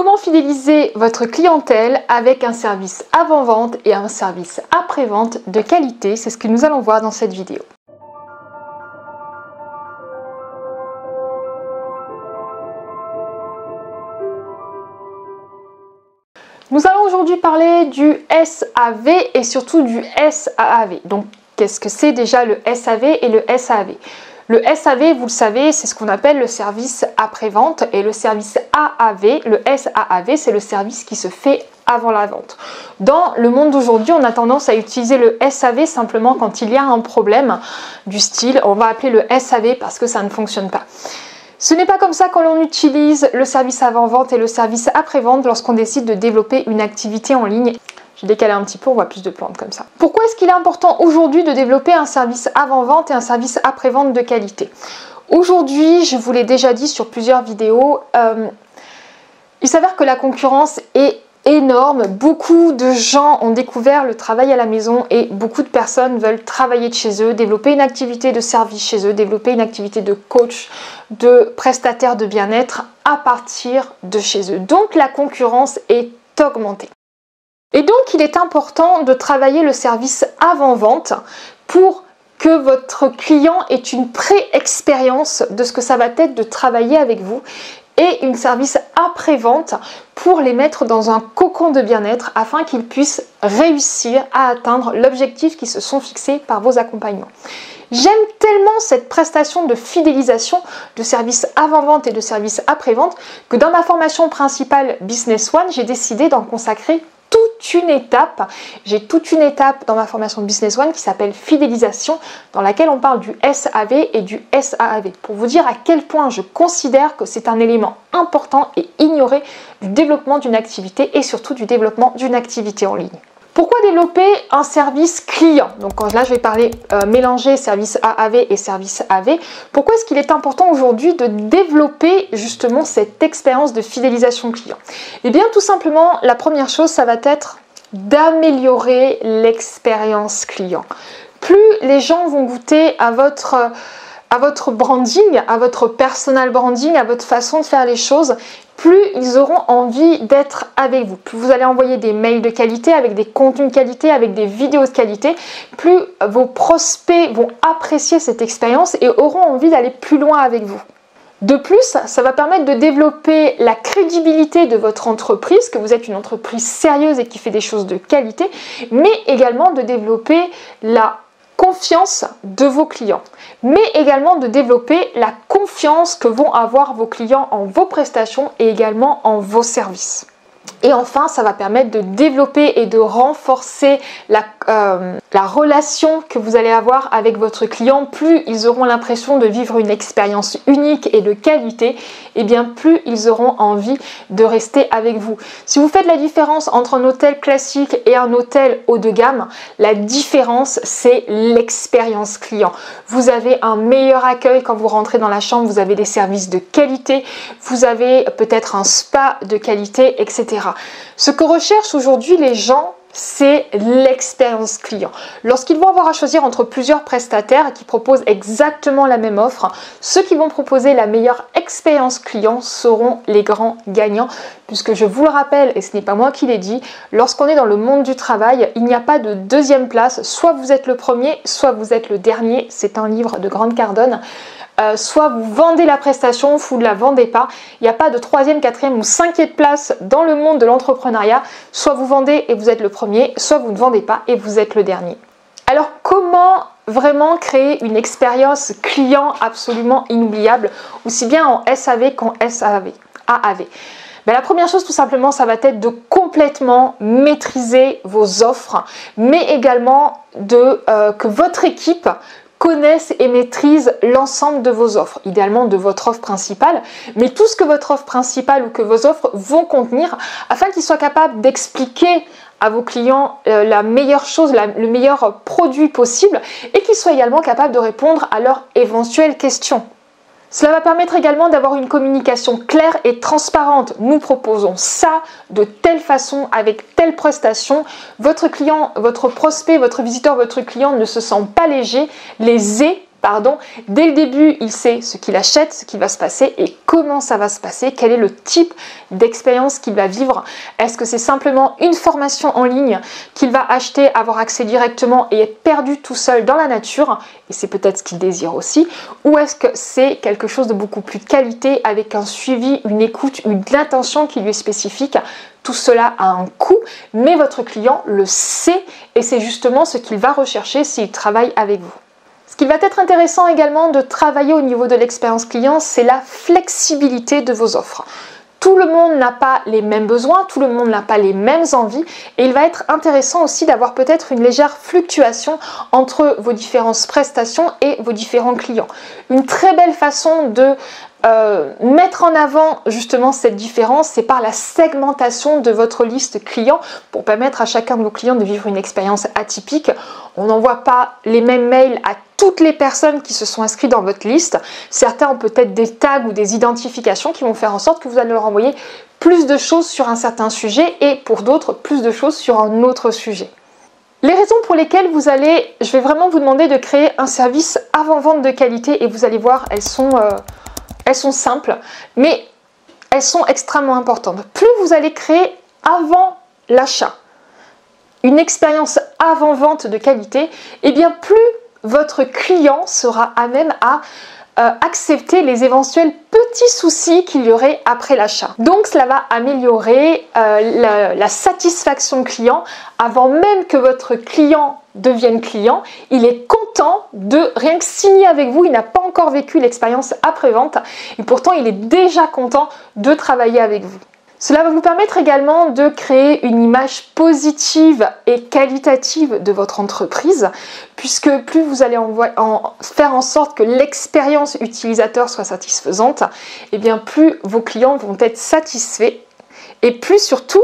Comment fidéliser votre clientèle avec un service avant-vente et un service après-vente de qualité? C'est ce que nous allons voir dans cette vidéo. Nous allons aujourd'hui parler du SAV et surtout du SAAV. Donc, qu'est-ce que c'est déjà le SAV et le SAAV? Le SAV, vous le savez, c'est ce qu'on appelle le service après-vente, et le service AAV, le SAAV, c'est le service qui se fait avant la vente. Dans le monde d'aujourd'hui, on a tendance à utiliser le SAV simplement quand il y a un problème du style, on va appeler le SAV parce que ça ne fonctionne pas. Ce n'est pas comme ça quand l'on utilise le service avant-vente et le service après-vente lorsqu'on décide de développer une activité en ligne. J'ai décalé un petit peu, on voit plus de plantes comme ça. Pourquoi est-ce qu'il est important aujourd'hui de développer un service avant-vente et un service après-vente de qualité? Aujourd'hui, je vous l'ai déjà dit sur plusieurs vidéos, il s'avère que la concurrence est énorme. Beaucoup de gens ont découvert le travail à la maison et beaucoup de personnes veulent travailler de chez eux, développer une activité de service chez eux, développer une activité de coach, de prestataire de bien-être à partir de chez eux. Donc la concurrence est augmentée. Et donc il est important de travailler le service avant-vente pour que votre client ait une pré-expérience de ce que ça va être de travailler avec vous, et une service après-vente pour les mettre dans un cocon de bien-être afin qu'ils puissent réussir à atteindre l'objectif qu'ils se sont fixés par vos accompagnements. J'aime tellement cette prestation de fidélisation de services avant-vente et de services après-vente que dans ma formation principale Business One, j'ai décidé d'en consacrer toute une étape. J'ai toute une étape dans ma formation Business One qui s'appelle fidélisation, dans laquelle on parle du SAV et du SAAV, pour vous dire à quel point je considère que c'est un élément important et ignoré du développement d'une activité et surtout du développement d'une activité en ligne. Pourquoi développer un service client? Donc là, je vais parler mélanger service AAV et service AV. Pourquoi est-ce qu'il est important aujourd'hui de développer justement cette expérience de fidélisation client? Eh bien, tout simplement, la première chose, ça va être d'améliorer l'expérience client. Plus les gens vont goûter à votre branding, à votre personal branding, à votre façon de faire les choses, plus ils auront envie d'être avec vous. Plus vous allez envoyer des mails de qualité, avec des contenus de qualité, avec des vidéos de qualité, plus vos prospects vont apprécier cette expérience et auront envie d'aller plus loin avec vous. De plus, ça va permettre de développer la crédibilité de votre entreprise, que vous êtes une entreprise sérieuse et qui fait des choses de qualité, mais également de développer la confiance de vos clients, mais également de développer la confiance que vont avoir vos clients en vos prestations et également en vos services. Et enfin, ça va permettre de développer et de renforcer la relation que vous allez avoir avec votre client. Plus ils auront l'impression de vivre une expérience unique et de qualité, et bien plus ils auront envie de rester avec vous. Si vous faites la différence entre un hôtel classique et un hôtel haut de gamme, la différence c'est l'expérience client. Vous avez un meilleur accueil quand vous rentrez dans la chambre, vous avez des services de qualité, vous avez peut-être un spa de qualité, etc. Ce que recherchent aujourd'hui les gens, c'est l'expérience client. Lorsqu'ils vont avoir à choisir entre plusieurs prestataires qui proposent exactement la même offre, ceux qui vont proposer la meilleure expérience client seront les grands gagnants, puisque je vous le rappelle, et ce n'est pas moi qui l'ai dit, lorsqu'on est dans le monde du travail, il n'y a pas de deuxième place, soit vous êtes le premier, soit vous êtes le dernier, c'est un livre de Grant Cardone. Soit vous vendez la prestation, vous ne la vendez pas. Il n'y a pas de troisième, quatrième ou cinquième place dans le monde de l'entrepreneuriat. Soit vous vendez et vous êtes le premier, soit vous ne vendez pas et vous êtes le dernier. Alors comment vraiment créer une expérience client absolument inoubliable, aussi bien en SAV qu'en AAV? Ben, la première chose tout simplement, ça va être de complètement maîtriser vos offres, mais également que votre équipe connaissent et maîtrisent l'ensemble de vos offres, idéalement de votre offre principale, mais tout ce que votre offre principale ou que vos offres vont contenir, afin qu'ils soient capables d'expliquer à vos clients la meilleure chose, le meilleur produit possible, et qu'ils soient également capables de répondre à leurs éventuelles questions. Cela va permettre également d'avoir une communication claire et transparente. Nous proposons ça de telle façon, avec telle prestation. Votre client, votre prospect, votre visiteur, votre client ne se sent pas lésé Pardon, dès le début, il sait ce qu'il achète, ce qui va se passer et comment ça va se passer, quel est le type d'expérience qu'il va vivre. Est-ce que c'est simplement une formation en ligne qu'il va acheter, avoir accès directement et être perdu tout seul dans la nature, et c'est peut-être ce qu'il désire aussi, ou est-ce que c'est quelque chose de beaucoup plus de qualité avec un suivi, une écoute, une attention qui lui est spécifique. Tout cela a un coût, mais votre client le sait et c'est justement ce qu'il va rechercher s'il travaille avec vous. Ce qui va être intéressant également de travailler au niveau de l'expérience client, c'est la flexibilité de vos offres. Tout le monde n'a pas les mêmes besoins, tout le monde n'a pas les mêmes envies et il va être intéressant aussi d'avoir peut-être une légère fluctuation entre vos différentes prestations et vos différents clients. Une très belle façon de mettre en avant justement cette différence, c'est par la segmentation de votre liste client pour permettre à chacun de vos clients de vivre une expérience atypique. On n'envoie pas les mêmes mails à toutes les personnes qui se sont inscrites dans votre liste. Certains ont peut-être des tags ou des identifications qui vont faire en sorte que vous allez leur envoyer plus de choses sur un certain sujet et pour d'autres plus de choses sur un autre sujet. Les raisons pour lesquelles je vais vraiment vous demander de créer un service avant-vente de qualité et vous allez voir, elles sont simples, mais elles sont extrêmement importantes. Plus vous allez créer avant l'achat une expérience avant-vente de qualité, et bien plus votre client sera à même à accepter les éventuels petits soucis qu'il y aurait après l'achat. Donc cela va améliorer la satisfaction client avant même que votre client devienne client. Il est content de rien que signer avec vous, il n'a pas encore vécu l'expérience après-vente et pourtant il est déjà content de travailler avec vous. Cela va vous permettre également de créer une image positive et qualitative de votre entreprise, puisque plus vous allez faire en sorte que l'expérience utilisateur soit satisfaisante, et bien plus vos clients vont être satisfaits et plus surtout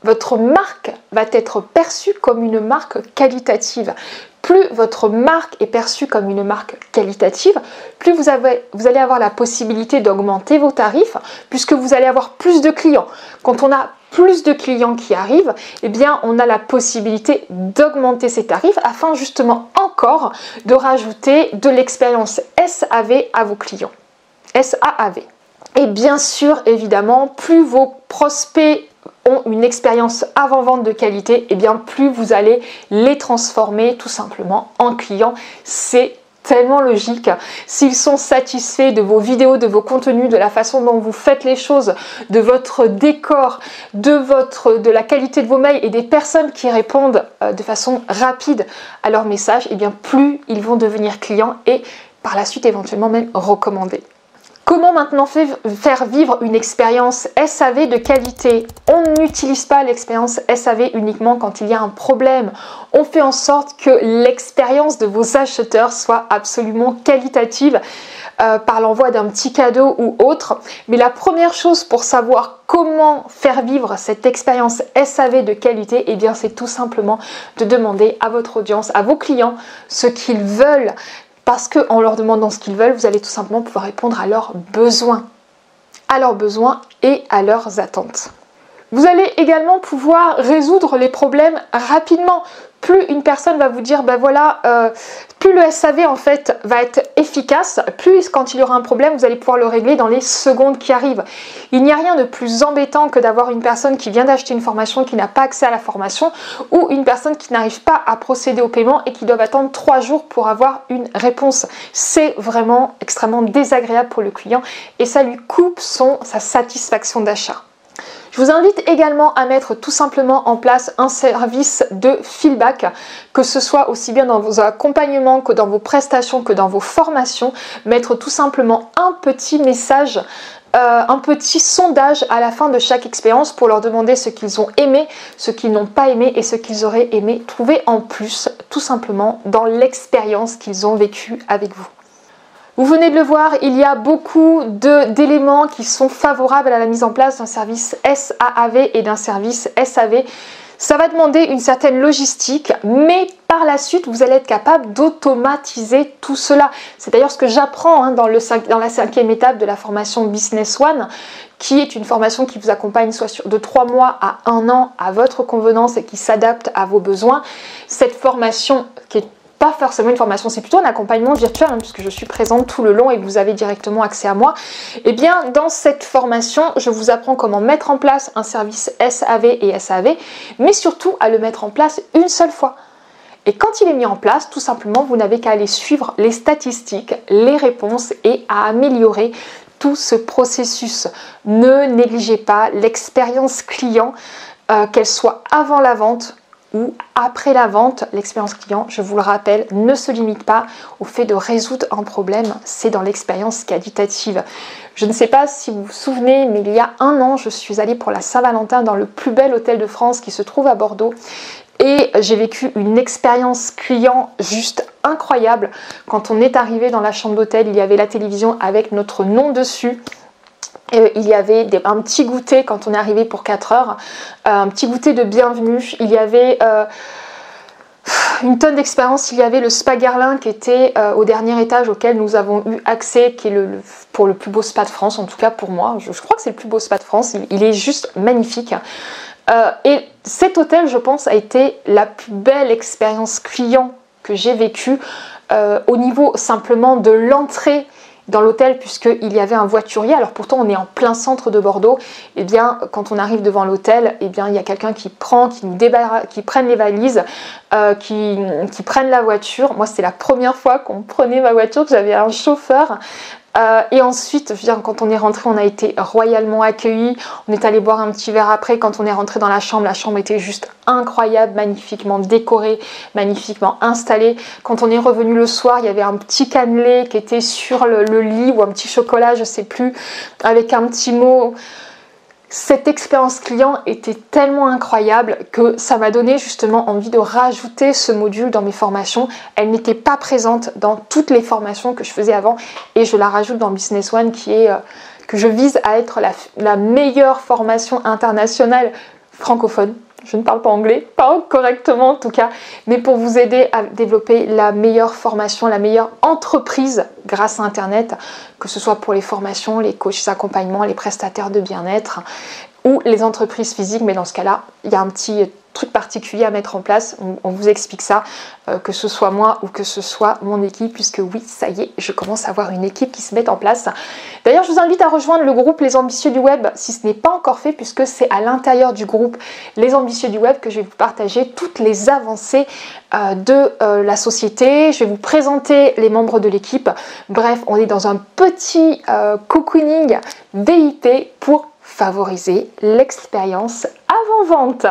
votre marque va être perçue comme une marque qualitative. Plus votre marque est perçue comme une marque qualitative, plus vous allez avoir la possibilité d'augmenter vos tarifs puisque vous allez avoir plus de clients. Quand on a plus de clients qui arrivent, eh bien on a la possibilité d'augmenter ces tarifs afin justement encore de rajouter de l'expérience SAV à vos clients. SAAV. Et bien sûr, évidemment, plus vos prospects ont une expérience avant-vente de qualité, et bien plus vous allez les transformer tout simplement en clients. C'est tellement logique. S'ils sont satisfaits de vos vidéos, de vos contenus, de la façon dont vous faites les choses, de votre décor, de la qualité de vos mails et des personnes qui répondent de façon rapide à leurs messages, et bien plus ils vont devenir clients et par la suite éventuellement même recommandés. Comment maintenant faire vivre une expérience SAV de qualité? On n'utilise pas l'expérience SAV uniquement quand il y a un problème. On fait en sorte que l'expérience de vos acheteurs soit absolument qualitative par l'envoi d'un petit cadeau ou autre. Mais la première chose pour savoir comment faire vivre cette expérience SAV de qualité, eh bien c'est tout simplement de demander à votre audience, à vos clients, ce qu'ils veulent. Parce qu'en leur demandant ce qu'ils veulent, vous allez tout simplement pouvoir répondre à leurs besoins et à leurs attentes. Vous allez également pouvoir résoudre les problèmes rapidement. Plus une personne va vous dire, ben voilà, plus le SAV en fait va être efficace, plus quand il y aura un problème, vous allez pouvoir le régler dans les secondes qui arrivent. Il n'y a rien de plus embêtant que d'avoir une personne qui vient d'acheter une formation, qui n'a pas accès à la formation, ou une personne qui n'arrive pas à procéder au paiement et qui doit attendre 3 jours pour avoir une réponse. C'est vraiment extrêmement désagréable pour le client et ça lui coupe sa satisfaction d'achat. Je vous invite également à mettre tout simplement en place un service de feedback, que ce soit aussi bien dans vos accompagnements que dans vos prestations, que dans vos formations. Mettre tout simplement un petit message, un petit sondage à la fin de chaque expérience pour leur demander ce qu'ils ont aimé, ce qu'ils n'ont pas aimé et ce qu'ils auraient aimé trouver en plus, tout simplement dans l'expérience qu'ils ont vécue avec vous. Vous venez de le voir, il y a beaucoup d'éléments qui sont favorables à la mise en place d'un service SAAV et d'un service SAV. Ça va demander une certaine logistique, mais par la suite, vous allez être capable d'automatiser tout cela. C'est d'ailleurs ce que j'apprends dans la 5e étape de la formation Business One, qui est une formation qui vous accompagne soit de 3 mois à 1 an à votre convenance et qui s'adapte à vos besoins. Cette formation qui est pas forcément une formation, c'est plutôt un accompagnement virtuel, hein, puisque je suis présente tout le long et vous avez directement accès à moi. Et bien dans cette formation, je vous apprends comment mettre en place un service SAV et SAV, mais surtout à le mettre en place une seule fois. Et quand il est mis en place, tout simplement, vous n'avez qu'à aller suivre les statistiques, les réponses et à améliorer tout ce processus. Ne négligez pas l'expérience client, qu'elle soit avant la vente ou après la vente. L'expérience client, je vous le rappelle, ne se limite pas au fait de résoudre un problème, c'est dans l'expérience qualitative. Je ne sais pas si vous vous souvenez, mais il y a un an, je suis allée pour la Saint-Valentin dans le plus bel hôtel de France qui se trouve à Bordeaux. Et j'ai vécu une expérience client juste incroyable. Quand on est arrivé dans la chambre d'hôtel, il y avait la télévision avec notre nom dessus. Il y avait un petit goûter quand on est arrivé pour 4 heures, un petit goûter de bienvenue. Il y avait une tonne d'expérience. Il y avait le spa Guerlain qui était au dernier étage auquel nous avons eu accès, qui est pour le plus beau spa de France, en tout cas pour moi. Je crois que c'est le plus beau spa de France. Il est juste magnifique. Et cet hôtel, je pense, a été la plus belle expérience client que j'ai vécue au niveau simplement de l'entrée dans l'hôtel, puisqu'il y avait un voiturier. Alors pourtant on est en plein centre de Bordeaux. Et bien quand on arrive devant l'hôtel, et bien il y a quelqu'un qui nous débarrasse, qui prenne les valises, qui prennent la voiture. Moi c'était la première fois qu'on prenait ma voiture, que j'avais un chauffeur. Et ensuite, je veux dire, quand on est rentré, on a été royalement accueillis. On est allé boire un petit verre après. Quand on est rentré dans la chambre était juste incroyable, magnifiquement décorée, magnifiquement installée. Quand on est revenu le soir, il y avait un petit cannelé qui était sur le lit, ou un petit chocolat, je sais plus, avec un petit mot. Cette expérience client était tellement incroyable que ça m'a donné justement envie de rajouter ce module dans mes formations. Elle n'était pas présente dans toutes les formations que je faisais avant et je la rajoute dans Business One que je vise à être la meilleure formation internationale francophone. Je ne parle pas anglais, pas correctement en tout cas, mais pour vous aider à développer la meilleure formation, la meilleure entreprise grâce à Internet, que ce soit pour les formations, les coachs d'accompagnement, les prestataires de bien-être ou les entreprises physiques. Mais dans ce cas-là, il y a un petit truc particulier à mettre en place. On vous explique ça, que ce soit moi ou que ce soit mon équipe, puisque oui, ça y est, je commence à avoir une équipe qui se met en place. D'ailleurs, je vous invite à rejoindre le groupe Les Ambitieux du Web si ce n'est pas encore fait, puisque c'est à l'intérieur du groupe Les Ambitieux du Web que je vais vous partager toutes les avancées de la société. Je vais vous présenter les membres de l'équipe. Bref, on est dans un petit cocooning VIP pour favoriser l'expérience avant-vente.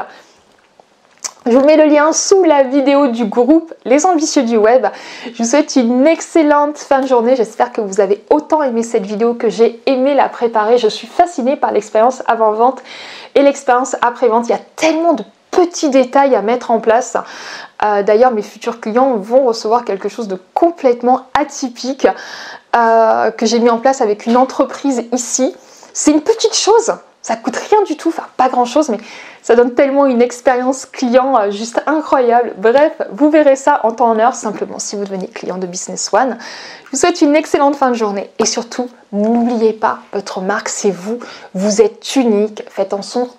Je vous mets le lien sous la vidéo du groupe Les Ambitieux du Web. Je vous souhaite une excellente fin de journée. J'espère que vous avez autant aimé cette vidéo que j'ai aimé la préparer. Je suis fascinée par l'expérience avant-vente et l'expérience après-vente. Il y a tellement de petits détails à mettre en place. D'ailleurs, mes futurs clients vont recevoir quelque chose de complètement atypique que j'ai mis en place avec une entreprise ici. C'est une petite chose. Ça coûte rien du tout, enfin pas grand chose, mais ça donne tellement une expérience client juste incroyable. Bref, vous verrez ça en temps en heure, simplement si vous devenez client de Business One. Je vous souhaite une excellente fin de journée et surtout, n'oubliez pas, votre marque c'est vous, vous êtes unique, faites en sorte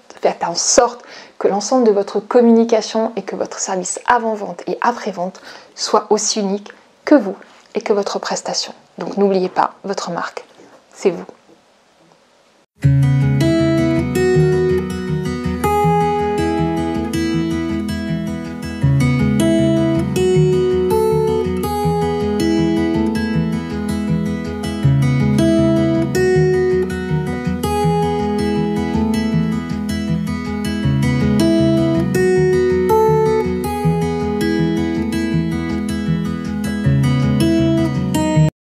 que l'ensemble de votre communication et que votre service avant-vente et après-vente soit aussi unique que vous et que votre prestation. Donc n'oubliez pas, votre marque, c'est vous.